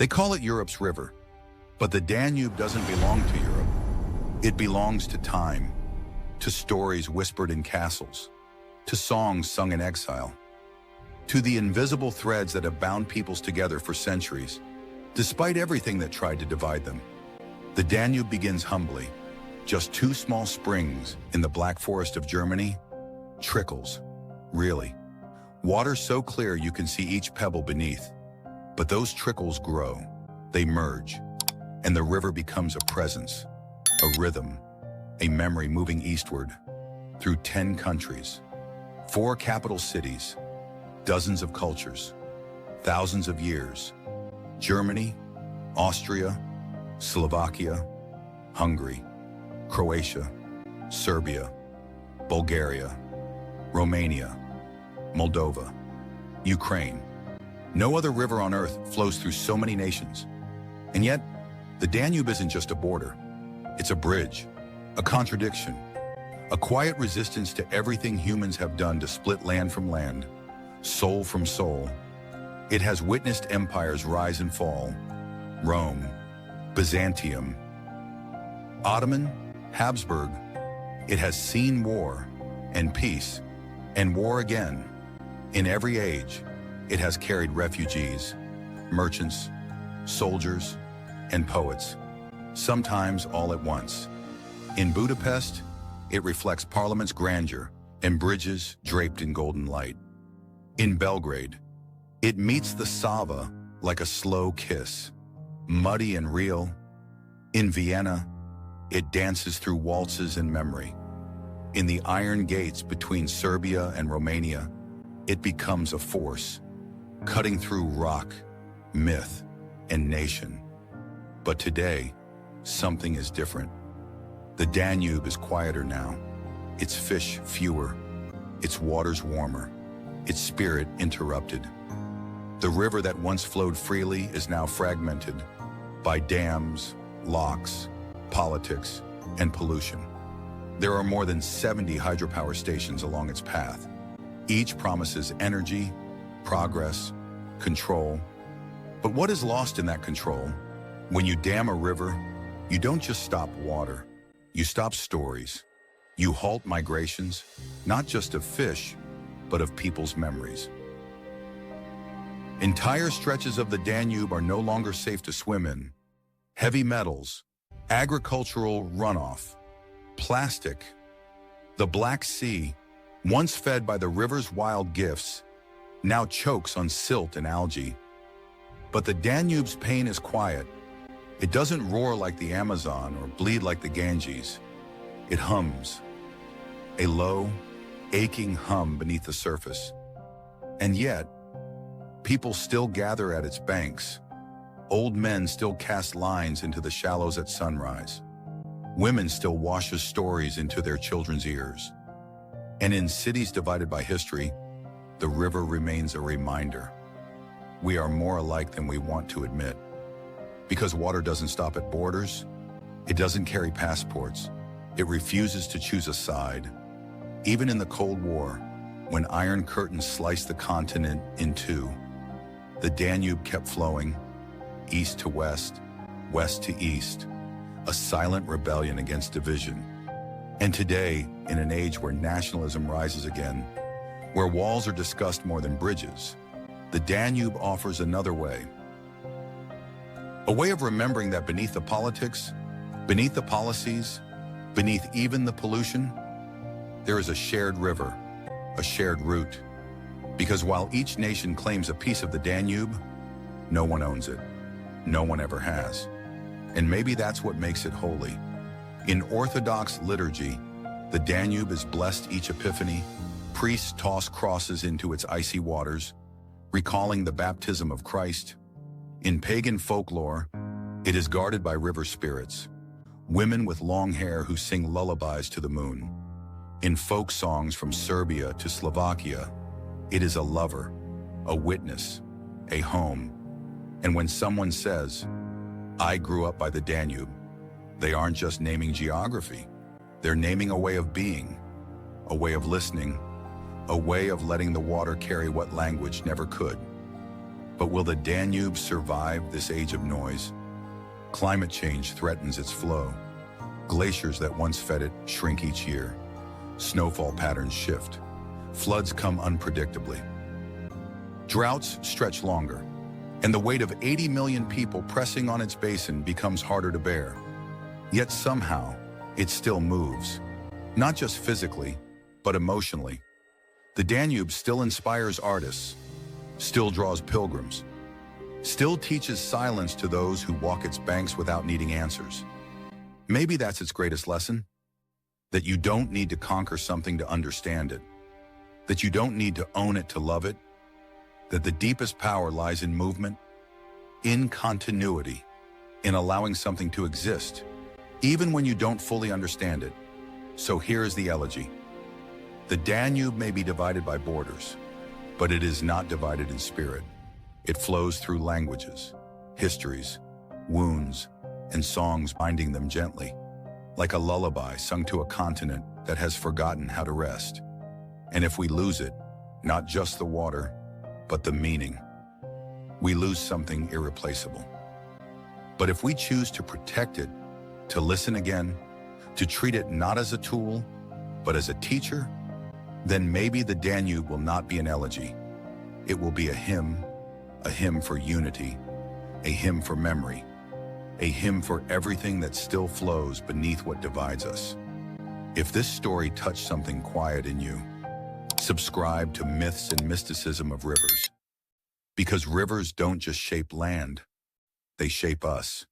They call it Europe's river, but the Danube doesn't belong to Europe. It belongs to time, to stories whispered in castles, to songs sung in exile, to the invisible threads that have bound peoples together for centuries, despite everything that tried to divide them. The Danube begins humbly, just two small springs in the Black Forest of Germany, trickles, really. Water so clear you can see each pebble beneath. But those trickles grow, they merge, and the river becomes a presence, a rhythm, a memory moving eastward through 10 countries, 4 capital cities, dozens of cultures, thousands of years. Germany, Austria, Slovakia, Hungary, Croatia, Serbia, Bulgaria, Romania, Moldova, Ukraine. No other river on earth flows through so many nations. And yet, the Danube isn't just a border. It's a bridge, a contradiction, a quiet resistance to everything humans have done to split land from land, soul from soul. It has witnessed empires rise and fall. Rome, Byzantium, Ottoman, Habsburg. It has seen war and peace and war again. In every age, it has carried refugees, merchants, soldiers, and poets, sometimes all at once. In Budapest, it reflects Parliament's grandeur and bridges draped in golden light. In Belgrade, it meets the Sava like a slow kiss, muddy and real. In Vienna, it dances through waltzes and memory. In the iron gates between Serbia and Romania, it becomes a force, cutting through rock, myth, and nation. But today, something is different. The Danube is quieter now, its fish fewer, its waters warmer, its spirit interrupted. The river that once flowed freely is now fragmented by dams, locks, politics, and pollution. There are more than 70 hydropower stations along its path. Each promises energy, progress, control. But what is lost in that control? When you dam a river, you don't just stop water. You stop stories. You halt migrations, not just of fish, but of people's memories. Entire stretches of the Danube are no longer safe to swim in. Heavy metals, agricultural runoff, plastic. The Black Sea, once fed by the river's wild gifts, now chokes on silt and algae. But the Danube's pain is quiet. It doesn't roar like the Amazon or bleed like the Ganges. It hums, a low, aching hum beneath the surface. And yet, people still gather at its banks. Old men still cast lines into the shallows at sunrise. Women still washes stories into their children's ears. And in cities divided by history, the river remains a reminder. We are more alike than we want to admit. Because water doesn't stop at borders, it doesn't carry passports, it refuses to choose a side. Even in the Cold War, when Iron Curtains sliced the continent in two, the Danube kept flowing, east to west, west to east, a silent rebellion against division. And today, in an age where nationalism rises again, where walls are discussed more than bridges, the Danube offers another way. A way of remembering that beneath the politics, beneath the policies, beneath even the pollution, there is a shared river, a shared route. Because while each nation claims a piece of the Danube, no one owns it. No one ever has. And maybe that's what makes it holy. In Orthodox liturgy, the Danube is blessed each Epiphany. Priests toss crosses into its icy waters, recalling the baptism of Christ. In pagan folklore, it is guarded by river spirits, women with long hair who sing lullabies to the moon. In folk songs from Serbia to Slovakia, it is a lover, a witness, a home. And when someone says, "I grew up by the Danube," they aren't just naming geography. They're naming a way of being, a way of listening, a way of letting the water carry what language never could. But will the Danube survive this age of noise? Climate change threatens its flow. Glaciers that once fed it shrink each year. Snowfall patterns shift. Floods come unpredictably. Droughts stretch longer, and the weight of 80 million people pressing on its basin becomes harder to bear. Yet somehow, it still moves. Not just physically, but emotionally. The Danube still inspires artists, still draws pilgrims, still teaches silence to those who walk its banks without needing answers. Maybe that's its greatest lesson, that you don't need to conquer something to understand it, that you don't need to own it to love it, that the deepest power lies in movement, in continuity, in allowing something to exist, even when you don't fully understand it. So here is the elegy. The Danube may be divided by borders, but it is not divided in spirit. It flows through languages, histories, wounds, and songs, binding them gently, like a lullaby sung to a continent that has forgotten how to rest. And if we lose it, not just the water, but the meaning, we lose something irreplaceable. But if we choose to protect it, to listen again, to treat it not as a tool, but as a teacher, then maybe the Danube will not be an elegy. It will be a hymn for unity, a hymn for memory, a hymn for everything that still flows beneath what divides us. If this story touched something quiet in you, subscribe to Myths and Mysticism of Rivers. Because rivers don't just shape land, they shape us.